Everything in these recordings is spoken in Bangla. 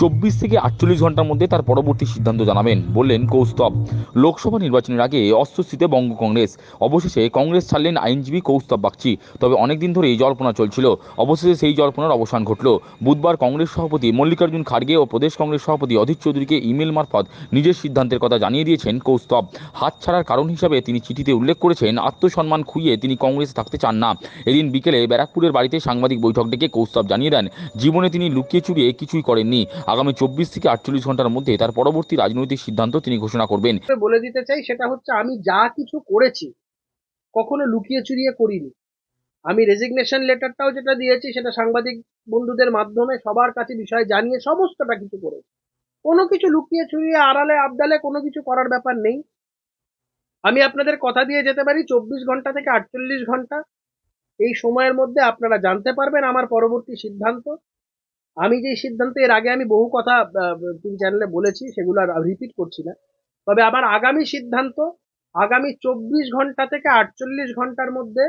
24 থেকে 48 ঘন্টার মধ্যে তার পরবর্তী সিদ্ধান্ত জানাবেন বললেন কৌস্তব। লোকসভা নির্বাচনের আগে অস্বস্তিতে বঙ্গ কংগ্রেস। অবশেষে কংগ্রেস ছাড়লেন আইনজীবী কৌস্তব বাগচি। তবে অনেকদিন ধরেই জল্পনা চলছিল, অবশেষে সেই জল্পনার অবসান ঘটল। বুধবার কংগ্রেস সভাপতি মল্লিকার্জুন খার্গে ও প্রদেশ কংগ্রেস সভাপতি অধীর চৌধুরীকে ইমেল মারফত নিজের সিদ্ধান্তের কথা জানিয়ে দিয়েছেন কৌস্তব। হাত ছাড়ার কারণ হিসাবে তিনি চিঠিতে উল্লেখ করেছেন, আত্মসম্মান খুইয়ে তিনি কংগ্রেসে থাকতে চান না। এদিন বিকেলে ব্যারাকপুরের বাড়িতে সাংবাদিক বৈঠক ডেকে কৌস্তব জানিয়ে দেন, জীবনে তিনি লুকিয়ে চুরিয়ে কিছুই করেননি। আগামী 24 থেকে 48 ঘন্টার মধ্যে তার পরবর্তী রাজনৈতিক সিদ্ধান্ত তিনি ঘোষণা করবেন। বলে দিতে চাই সেটা হচ্ছে, আমি যা কিছু করেছি কখনো লুকিয়ে চুরিয়ে করিনি। আমি রেজিগনেশন লেটারটাও যেটা দিয়েছি সেটা সাংবাদিক বন্ধুদের মাধ্যমে সবার কাছে বিষয় জানিয়ে সমস্তটা কিছু করেছি। কোনো কিছু লুকিয়ে চুরিয়ে আড়ালে আবডালে কোনো কিছু করার ব্যাপার নেই। আমি আপনাদের কথা দিয়ে যেতে পারি 24 ঘন্টা থেকে 48 ঘন্টা এই সময়ের মধ্যে আপনারা জানতে পারবেন আমার পরবর্তী সিদ্ধান্ত। আমি যে সিদ্ধান্ত এর আগে আমি বহু কথা টিভি চ্যানেলে বলেছি, সেগুলো আর রিপিট করছি না। তবে আমার আগামী সিদ্ধান্ত আগামী 24 ঘন্টা থেকে 48 ঘন্টার মধ্যে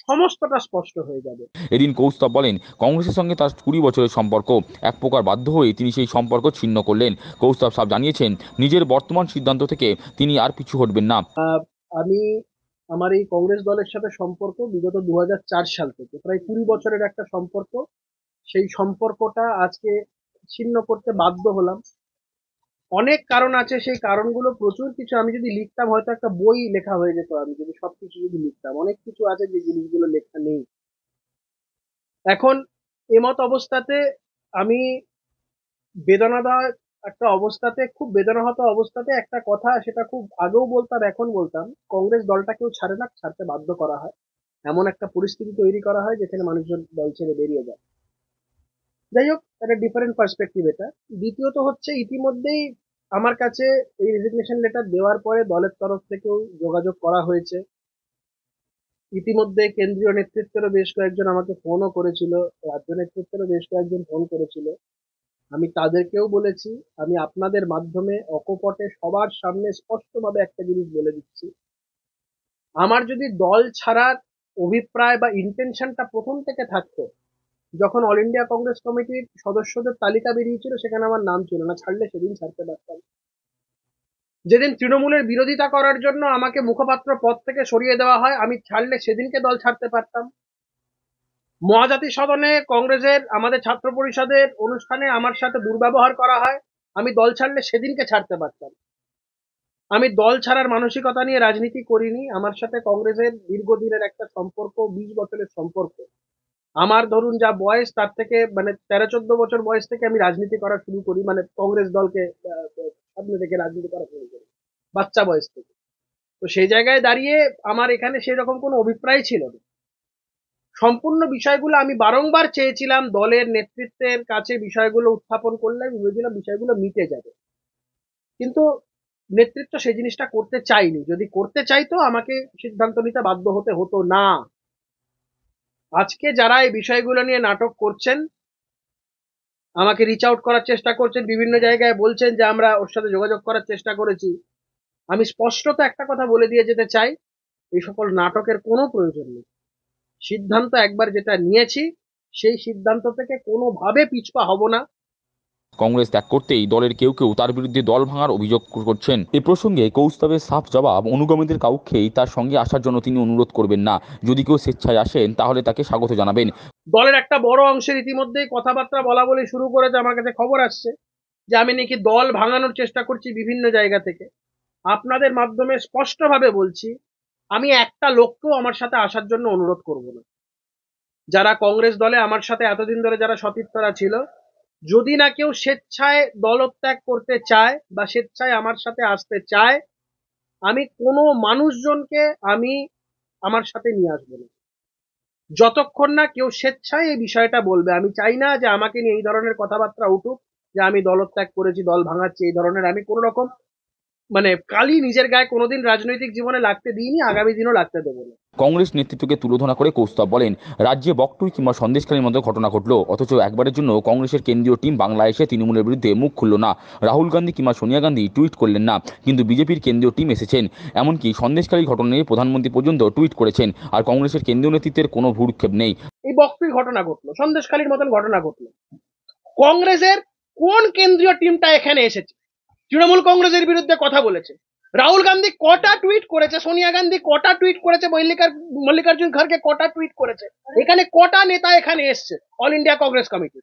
সমস্তটা স্পষ্ট হয়ে যাবে। এদিন কৌস্তব বলেন, কংগ্রেসের সঙ্গে তার 20 বছরের সম্পর্ক, এক প্রকার বাধ্য হয়ে তিনি সেই সম্পর্ক ছিন্ন করলেন। কৌস্তব সাহেব জানিয়েছেন, নিজের বর্তমান সিদ্ধান্ত থেকে তিনি আর পিছু হটবেন না। আমি আমার এই কংগ্রেস দলের সাথে সম্পর্ক বিগত 2004 সাল থেকে, প্রায় 20 বছরের একটা সম্পর্ক। সেই সম্পর্কটা আজকে ছিন্ন করতে বাধ্য হলাম। অনেক কারণ আছে, সেই কারণগুলো প্রচুর কিছু। আমি যদি লিখতাম হয়তো একটা বই লেখা হয়ে যেত। আমি যদি সবকিছু যদি লিখতাম, অনেক কিছু আছে যে জিনিসগুলো লেখা নেই এখন। এমত অবস্থাতে আমি বেদনাদায়ক একটা অবস্থাতে, খুব বেদনাহত অবস্থাতে একটা কথা, সেটা খুব আগেও বলতাম এখন বলতাম, কংগ্রেস দলটা কেউ ছাড়ে না, ছাড়তে বাধ্য করা হয়। এমন একটা পরিস্থিতি তৈরি করা হয় যেখানে মানুষজন দল ছেড়ে বেরিয়ে যায়। যাই হোক, একটা ডিফারেন্ট পার্সপেক্টিভ এটা। দ্বিতীয়ত হচ্ছে, ইতিমধ্যেই আমার কাছে এই রেজিগনেশন লেটার দেওয়ার পরে দলের তরফ থেকেও যোগাযোগ করা হয়েছে। ইতিমধ্যে কেন্দ্রীয় নেতৃত্বেরও বেশ কয়েকজন আমাকে ফোনও করেছিল, রাজ্য নেতৃত্বেরও বেশ কয়েকজন ফোন করেছিল। আমি তাদেরকেও বলেছি, আমি আপনাদের মাধ্যমে অকপটে সবার সামনে স্পষ্টভাবে একটা জিনিস বলে দিচ্ছি, আমার যদি দল ছাড়ার অভিপ্রায় বা ইন্টেনশনটা প্রথম থেকে থাকতো, যখন অল ইন্ডিয়া কংগ্রেস কমিটির সদস্যদের তালিকা বেরিয়েছিল সেখানে আমার নাম ছিল না, ছাড়লে সেদিন ছাড়তে পারতাম। যেদিন তৃণমূলের বিরোধিতা করার জন্য আমাকে মুখপাত্র পদ থেকে সরিয়ে দেওয়া হয়, আমি ছাড়লে সেদিনকে দল ছাড়তে পারতাম। মহাজাতি সদনে কংগ্রেসের আমাদের ছাত্র পরিষদের অনুষ্ঠানে আমার সাথে দুর্ব্যবহার করা হয়, আমি দল ছাড়লে সেদিনকে ছাড়তে পারতাম। আমি দল ছাড়ার মানসিকতা নিয়ে রাজনীতি করিনি। আমার সাথে কংগ্রেসের দীর্ঘদিনের একটা সম্পর্ক, 20 বছরের সম্পর্ক। আমার ধরুন যা বয়স, তার থেকে মানে 13-14 বছর বয়স থেকে আমি রাজনীতি করা শুরু করি, মানে কংগ্রেস দলকে সামনে রেখে রাজনীতি করা শুরু করি বাচ্চা বয়স থেকে। তো সেই জায়গায় দাঁড়িয়ে আমার এখানে সেরকম কোনো অভিপ্রায় ছিল না। সম্পূর্ণ বিষয়গুলো আমি বারংবার চেয়েছিলাম দলের নেতৃত্বের কাছে, বিষয়গুলো উত্থাপন করলে আমি ভেবেছিলাম বিষয়গুলো মিটে যাবে, কিন্তু নেতৃত্ব সেই জিনিসটা করতে চাইনি। যদি করতে চাইতো আমাকে সিদ্ধান্ত নিতে বাধ্য হতে হতো না। আজকে যারা এই বিষয়গুলো নিয়ে নাটক করছেন, আমাকে রিচ আউট করার চেষ্টা করছেন, বিভিন্ন জায়গায় বলছেন যে আমরা ওর সাথে যোগাযোগ করার চেষ্টা করেছি, আমি স্পষ্টত একটা কথা বলে দিয়ে যেতে চাই, এই সকল নাটকের কোনো প্রয়োজন নেই। সিদ্ধান্ত একবার যেটা নিয়েছি, সেই সিদ্ধান্ত থেকে কোনোভাবে পিছপা হব না। কংগ্রেস ত্যাগ করতেই দলের কেউ কেউ তার বিরুদ্ধে দল ভাঙার অভিযোগ করছেন। এ প্রসঙ্গে কৌস্তবের সাফ জবাব, অনুগামীদের কাউকেই তার সঙ্গে আসার জন্য তিনি অনুরোধ করবেন না। যদি কেউ স্বেচ্ছায় আসেন তাহলে তাকে স্বাগত জানাবেন। দলের একটা বড় অংশের ইতিমধ্যেই কথাবার্তা বলা বলে শুরু করেছে। আমার কাছে খবর আসছে যে আমি নাকি দল ভাঙানোর চেষ্টা করছি বিভিন্ন জায়গা থেকে। আপনাদের মাধ্যমে স্পষ্টভাবে বলছি, আমি একটা লোককেও আমার সাথে আসার জন্য অনুরোধ করব না। যারা কংগ্রেস দলে আমার সাথে এতদিন ধরে যারা সতীর্থরা ছিল, যদি না কেউ স্বেচ্ছায় দলত্যাগ করতে চায় বা স্বেচ্ছায় আমার সাথে আসতে চায়, আমি কোনো মানুষজনকে আমি আমার সাথে নিয়ে আসবো না, যতক্ষণ না কেউ স্বেচ্ছায় এই বিষয়টা বলবে। আমি চাই না যে আমাকে নিয়ে এই ধরনের কথাবার্তা উঠুক যে আমি দলত্যাগ করেছি, দল ভাঙাচ্ছি, এই ধরনের আমি কোনো রকম মানে কালি নিজের গায়ে কোনোদিন রাজনৈতিক জীবনে লাগতে দিইনি, আগামী দিনও লাগতে দেবো না। কংগ্রেস নেতৃত্বকে তুলোধনা করে কৌস্তব বলেন, রাজ্যে বকটুই কিংবা সন্দেশখালীর মতো ঘটনা ঘটল, অথচ একবারের জন্য কংগ্রেসের কেন্দ্রীয় টিম বাংলায় এসে তৃণমূলের বিরুদ্ধে মুখ খুলল না। রাহুল গান্ধী কিংবা সোনিয়া গান্ধী টুইট করলেন না, কিন্তু বিজেপির কেন্দ্রীয় টিম এসেছেন। এমনকি সন্দেশখালীর ঘটনা নিয়ে প্রধানমন্ত্রী পর্যন্ত টুইট করেছেন। আর কংগ্রেসের কেন্দ্রীয় নেতৃত্বের কোনো ভ্রুক্ষেপ নেই। এই বকটুই ঘটনা ঘটলো, সন্দেশখালীর মতন ঘটনা ঘটলো। কংগ্রেসের কোন কেন্দ্রীয় টিমটা এখানে এসেছে তৃণমূল কংগ্রেসের বিরুদ্ধে কথা বলেছে? রাহুল গান্ধী কটা টুইট করেছে, সোনিয়া গান্ধী কটা টুইট করেছে, মল্লিকার্জুন খড়গে কটা টুইট করেছে? এখানে কটা নেতা এখানে এসছে অল ইন্ডিয়া কংগ্রেস কমিটি?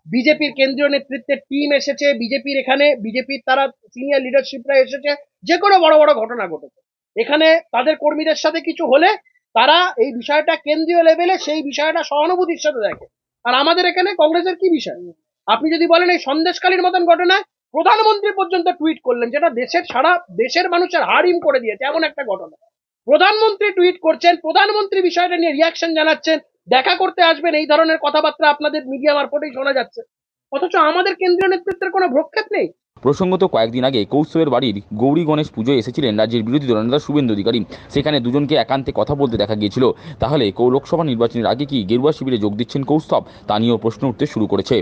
বিজেপির কেন্দ্রীয় নেতৃত্বের টিম এসেছে, বিজেপির তারা সিনিয়র লিডারশিপরা এসেছে, যে কোনো বড় বড় ঘটনা ঘটেছে এখানে। তাদের কর্মীদের সাথে কিছু হলে তারা এই বিষয়টা কেন্দ্রীয় লেভেলে সেই বিষয়টা সহানুভূতির সাথে দেখে। আর আমাদের এখানে কংগ্রেসের কি বিষয়? আপনি যদি বলেন এই সন্দেশখালীর মতন ঘটনায় প্রধানমন্ত্রী পর্যন্ত টুইট করলেন, যেটা সারা দেশের মানুষের হাড়িম করে দিয়েছে এমন একটা ঘটনা। প্রধানমন্ত্রী টুইট করছেন, প্রধানমন্ত্রী বিষয়টা নিয়ে রিয়াকশন জানাচ্ছেন, দেখা করতে আসবেন, এই ধরনের কথাবার্তা আপনাদের মিডিয়া মারফতেই শোনা যাচ্ছে, অথচ আমাদের কেন্দ্রীয় নেতৃত্বের কোনো ভ্রক্ষেপ নেই। প্রসঙ্গত কয়েকদিন আগে কৌস্তবের বাড়ির গৌরী গণেশ পুজোয় এসেছিলেন রাজ্যের বিরোধী দলনেতা শুভেন্দু অধিকারী। সেখানে দুজনকে একান্তে কথা বলতে দেখা গিয়েছিল। তাহলে লোকসভা নির্বাচনের আগে কি গেরুয়া শিবিরে যোগ দিচ্ছেন কৌস্তব? তা নিয়েও প্রশ্ন উঠতে শুরু করেছে।